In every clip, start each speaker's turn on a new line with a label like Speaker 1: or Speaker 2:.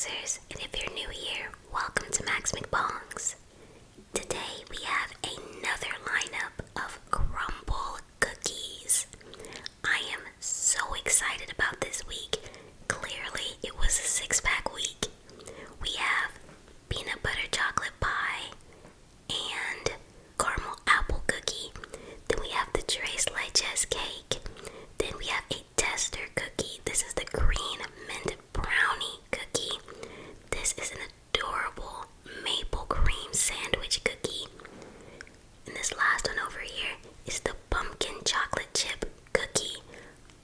Speaker 1: Maxers, and if you're new here, welcome to Max McBongs. Today we have another lineup of crumble cookies. I am so excited about this week. Clearly, it was a six-pack week. We have peanut butter chocolate pie and caramel apple cookie. Then we have the Tres Leches cake. Then we have a tester cookie. This is the green mint brownie cookie. This is an adorable maple cream sandwich cookie. And this last one over here is the pumpkin chocolate chip cookie.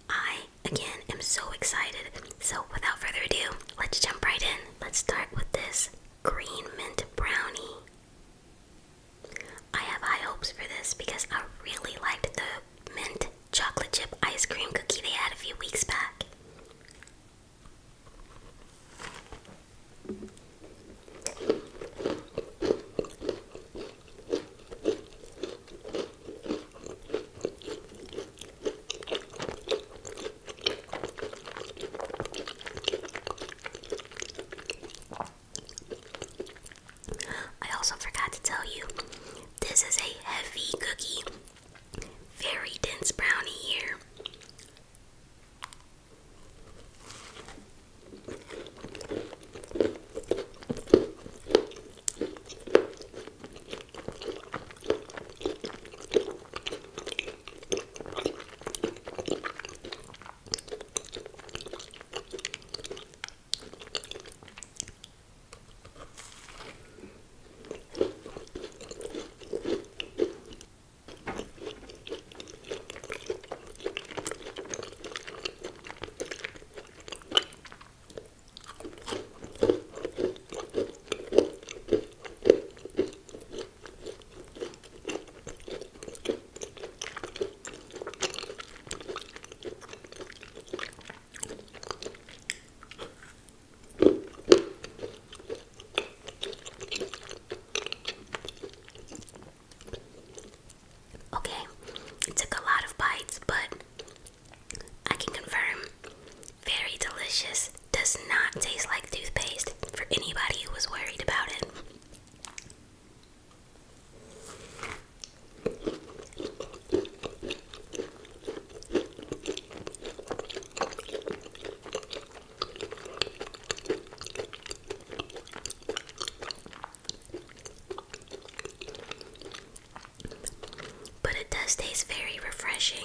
Speaker 1: I, again, am so excited. So without further ado, let's jump right in. Let's start with this green mint brownie. I have high hopes for this because I really liked the mint chocolate chip ice cream cookie they had a few weeks back. I also forgot to tell you, this is a heavy cookie, very dense brownie here. Okay, it took a lot of bites, but I can confirm, very delicious. Does not taste like toothpaste for anybody who was worried about it. But it does taste very refreshing.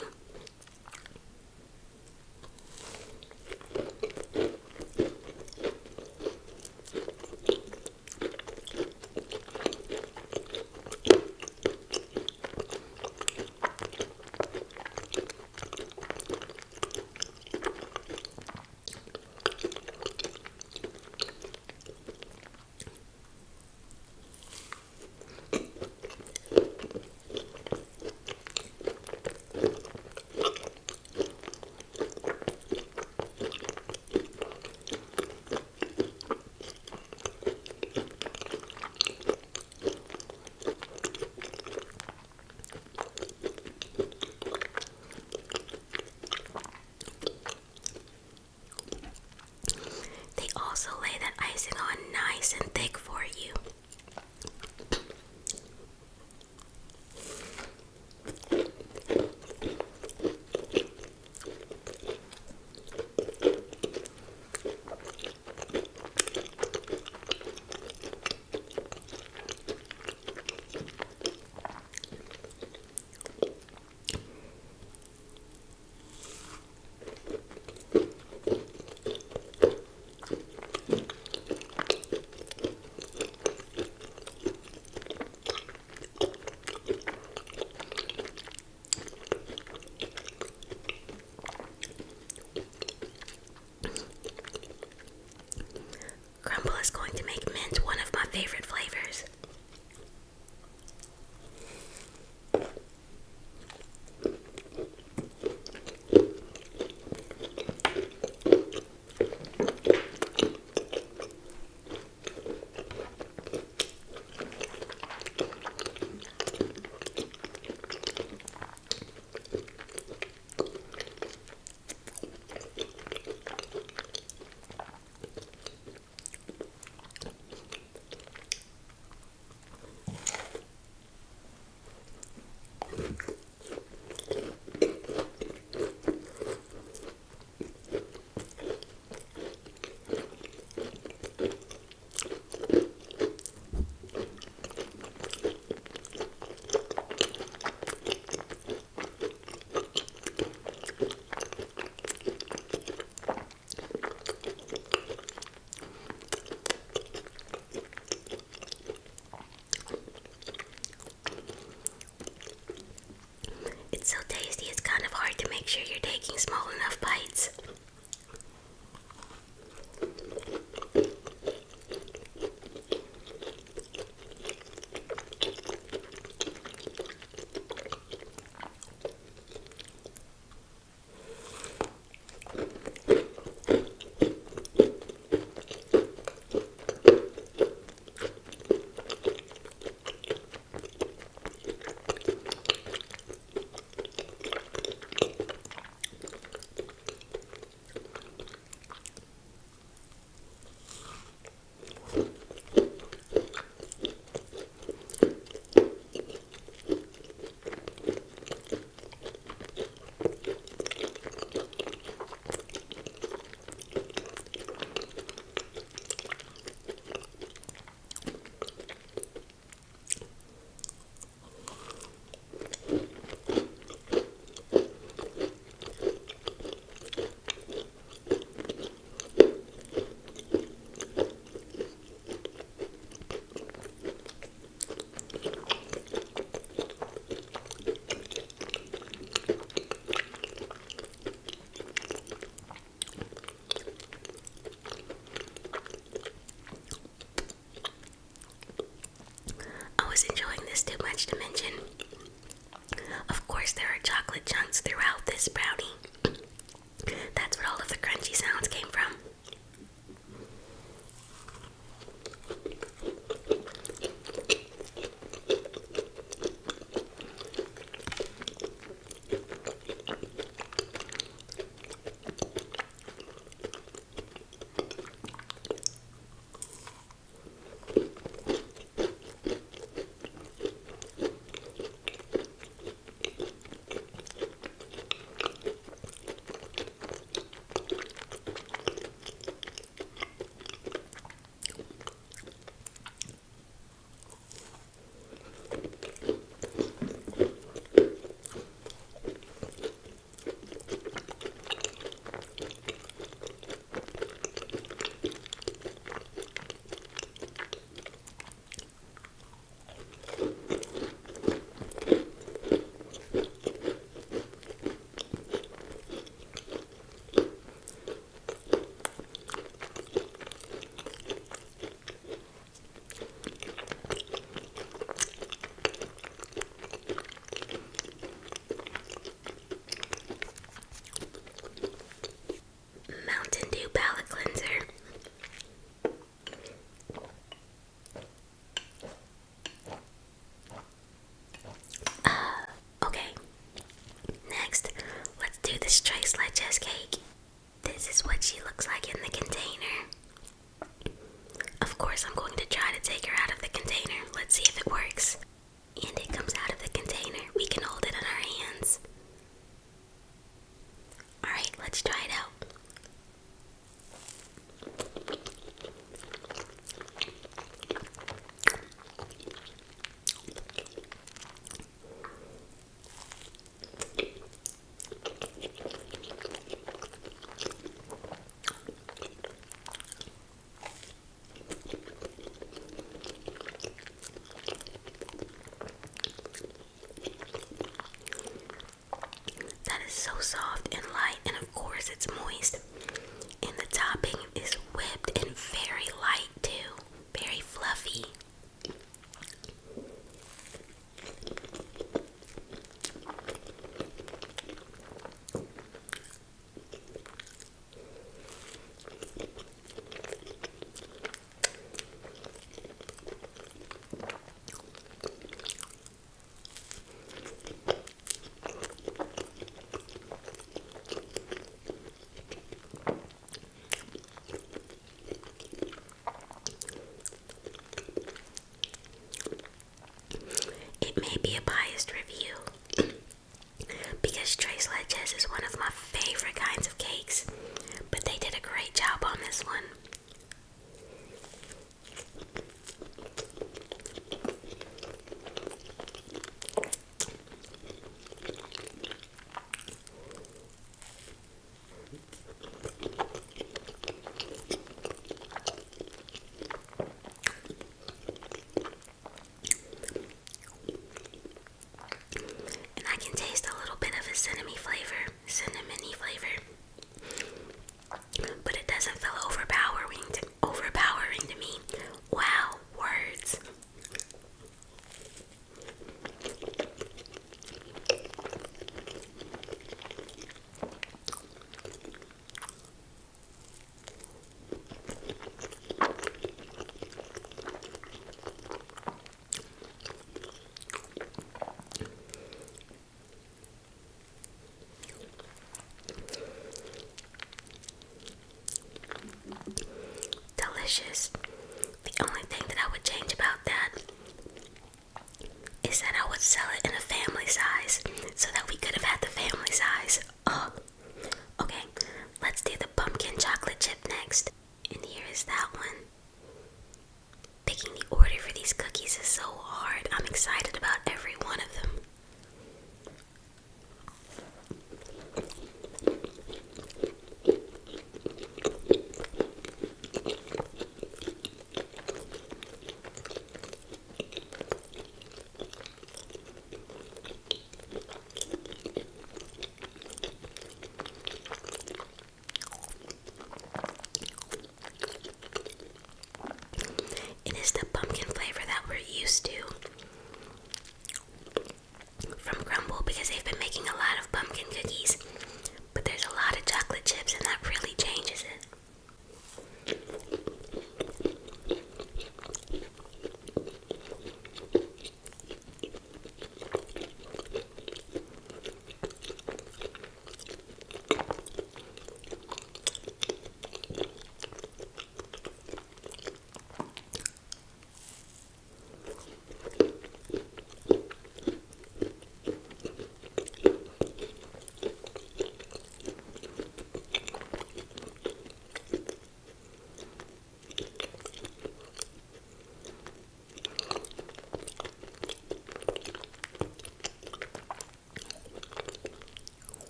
Speaker 1: They also lay that icing on nice and thick for you. Crumbl is going to make mint one of my favorite flavors. First, I'm going to try to take her out of the container. Let's see if it works. And it comes out of the container. We can hold it in our hands. Alright, let's try it out. So soft and light, and of course it's moist, and the topping is whipped and very light too, very fluffy. It may be a biased review because Tres Leches is one of my favorite kinds of cakes, but they did a great job on this one. Cinnamony flavor, but it doesn't feel overpowering to me. Wow, words. Delicious. The only thing that I would change about that is that I would sell it in a family size so that we could have had the family size. Oh, okay. Let's do the pumpkin chocolate chip next. And here is that one. Picking the order for these cookies is so hard. I'm excited about every one of them. It is the pumpkin flavor that we're used to from Crumbl because they've been making a lot of pumpkin cookies, but there's a lot of chocolate chips and that really changes it.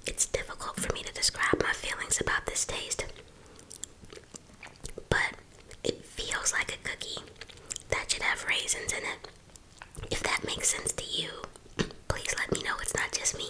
Speaker 1: It's difficult for me to describe my feelings about this taste, but it feels like a cookie that should have raisins in it. If that makes sense to you, please let me know it's not just me.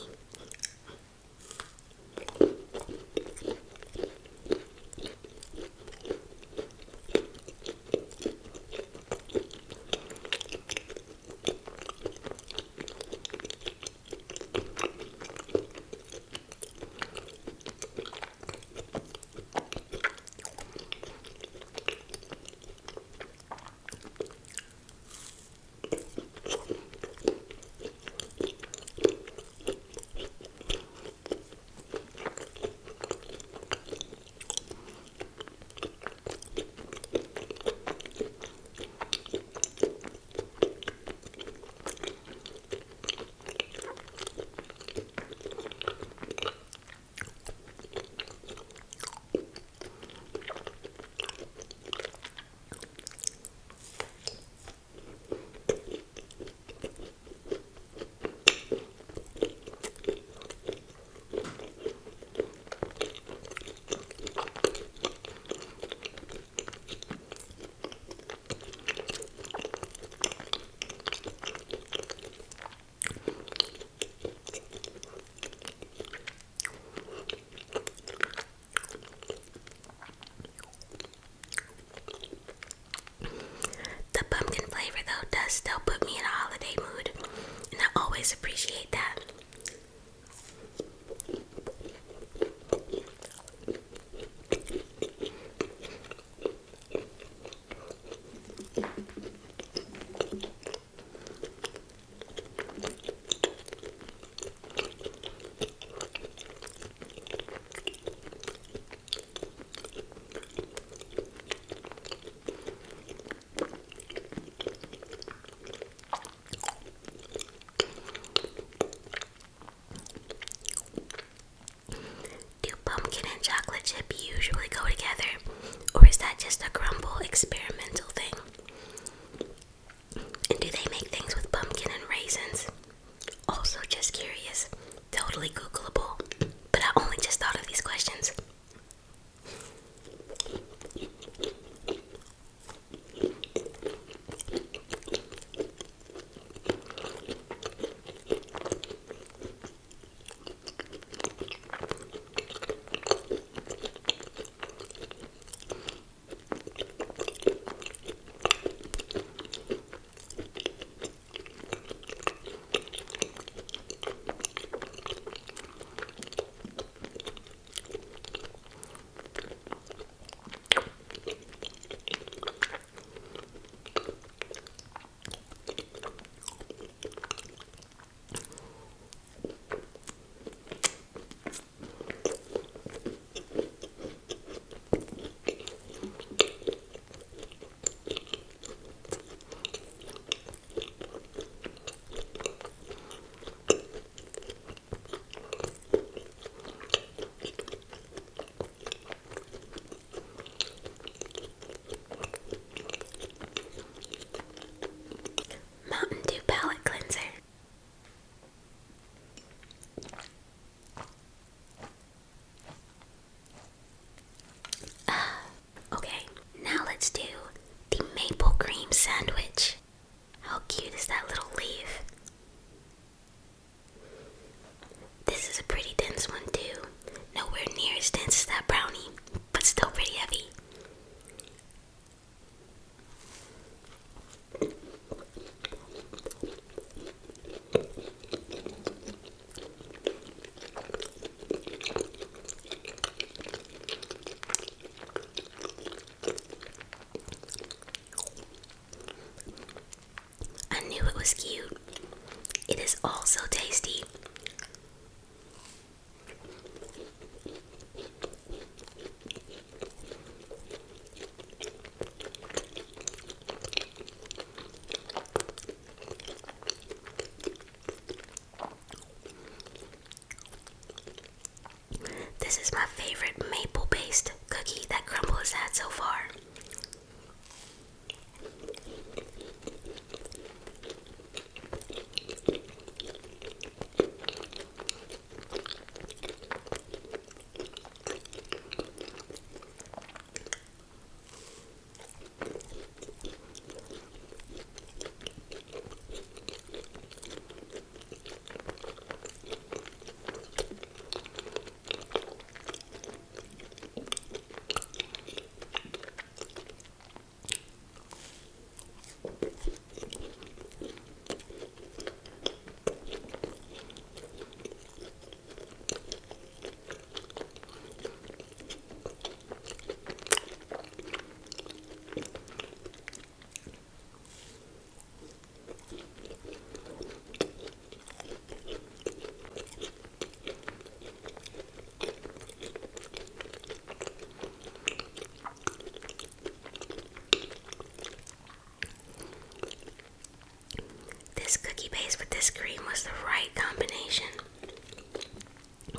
Speaker 1: this cookie base with this cream was the right combination.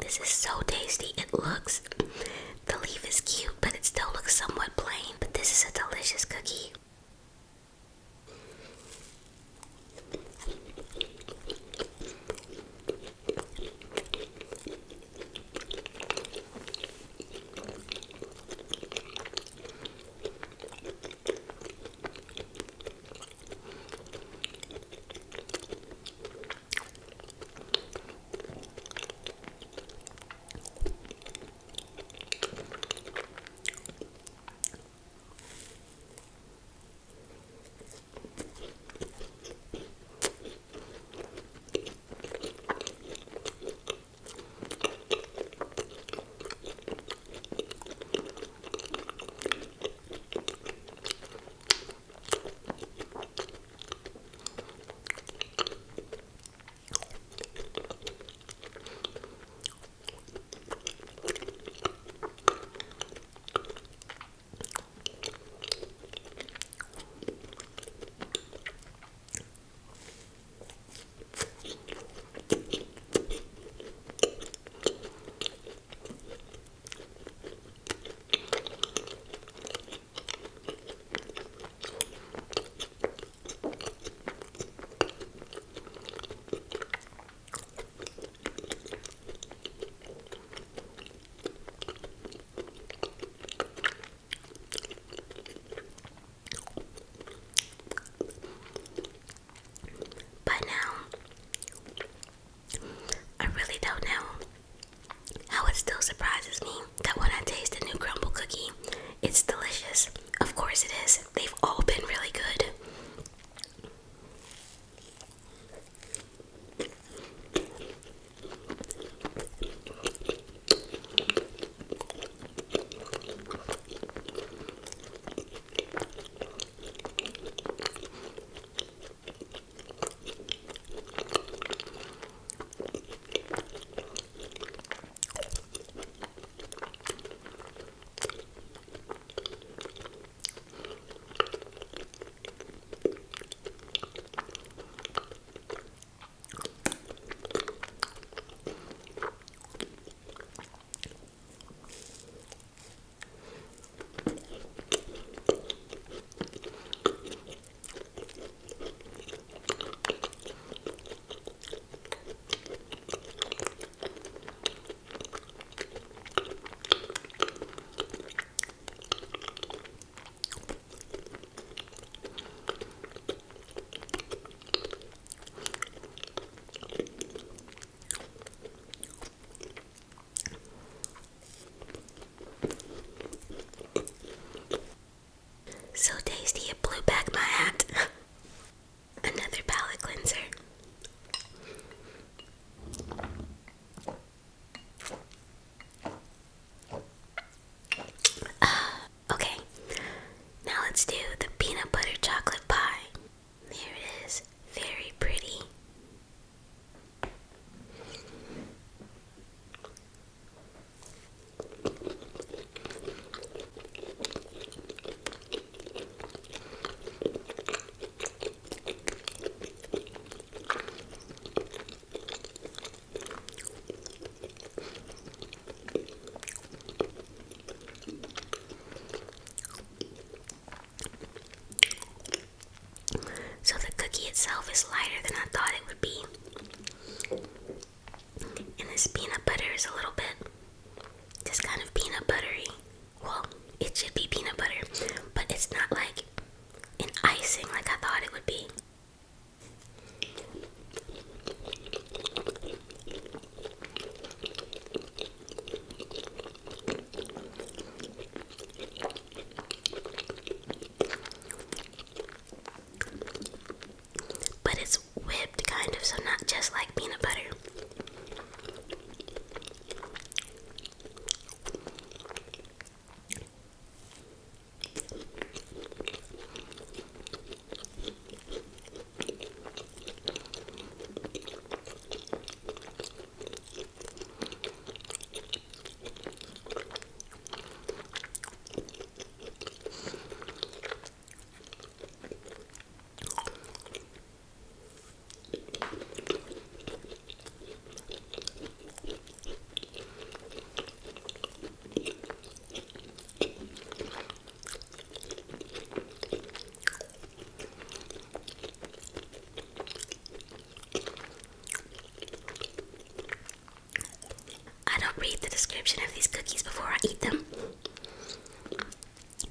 Speaker 1: This is so tasty. The leaf is cute, but it still looks somewhat plain. But this is a delicious cookie. Still surprises me that when I taste a new crumble cookie, it's delicious. Of course it is. They've all been really good. So tasty, it blew back my hat. Another palate cleanser. Okay, now let's do the peanut butter chocolate pie. There it is, very pretty. So the cookie itself is lighter than I thought it would be. And this peanut butter is a little bit just kind of peanut buttery. Well, it should be peanut butter, but it's not like an icing like I thought it would be. But it's whipped kind of, so read the description of these cookies before I eat them.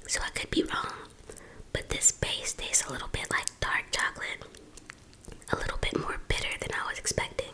Speaker 1: So I could be wrong, but this base tastes a little bit like dark chocolate. A little bit more bitter than I was expecting.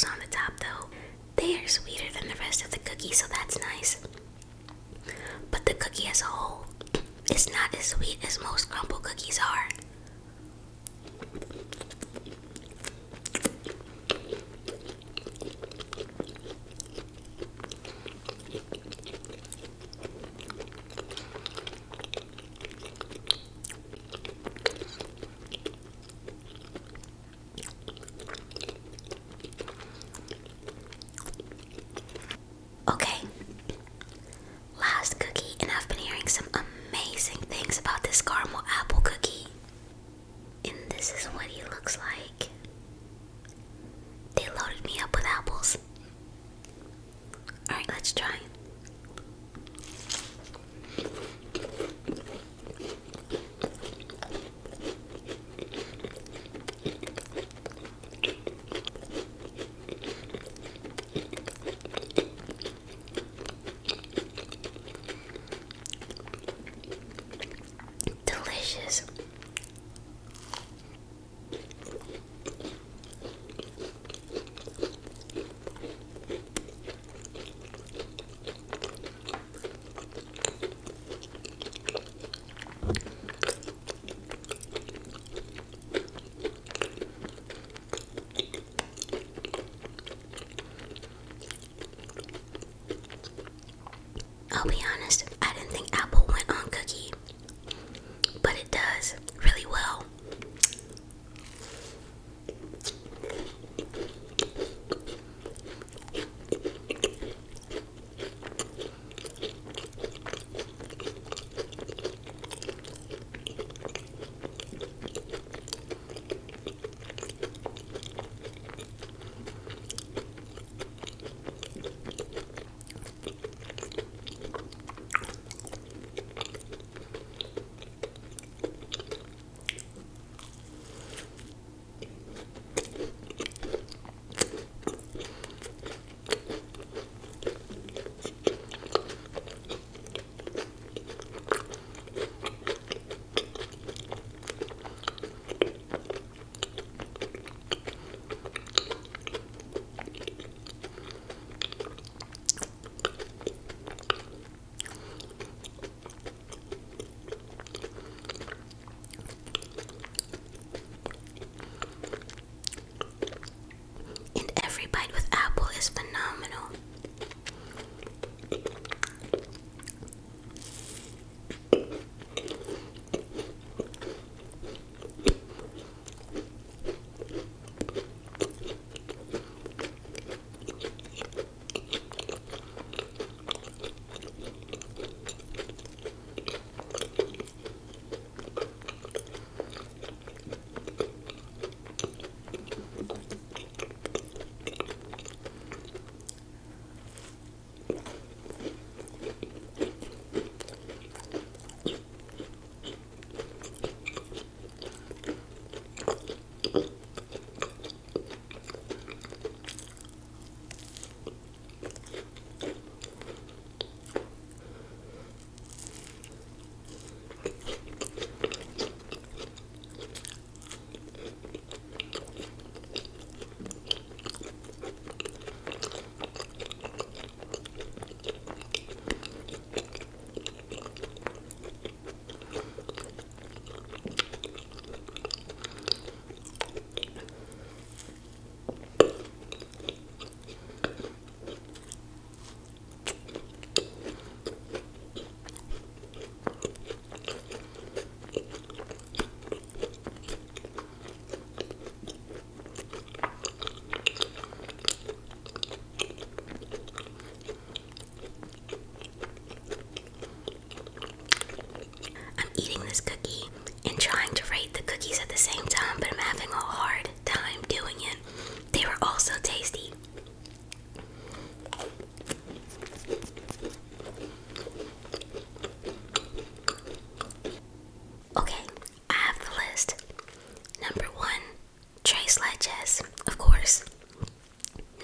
Speaker 1: On the top though, they are sweeter than the rest of the cookie, so that's nice. But the cookie as a whole is not as sweet as most crumble cookies are. Okay, last cookie, and I've been hearing some amazing things about this caramel apple cookie. And this is what he looks like. They loaded me up with apples. Alright, let's try. Delicious. I'll be honest, I didn't think apple went on cookie, but it does really well.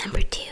Speaker 1: Number 2,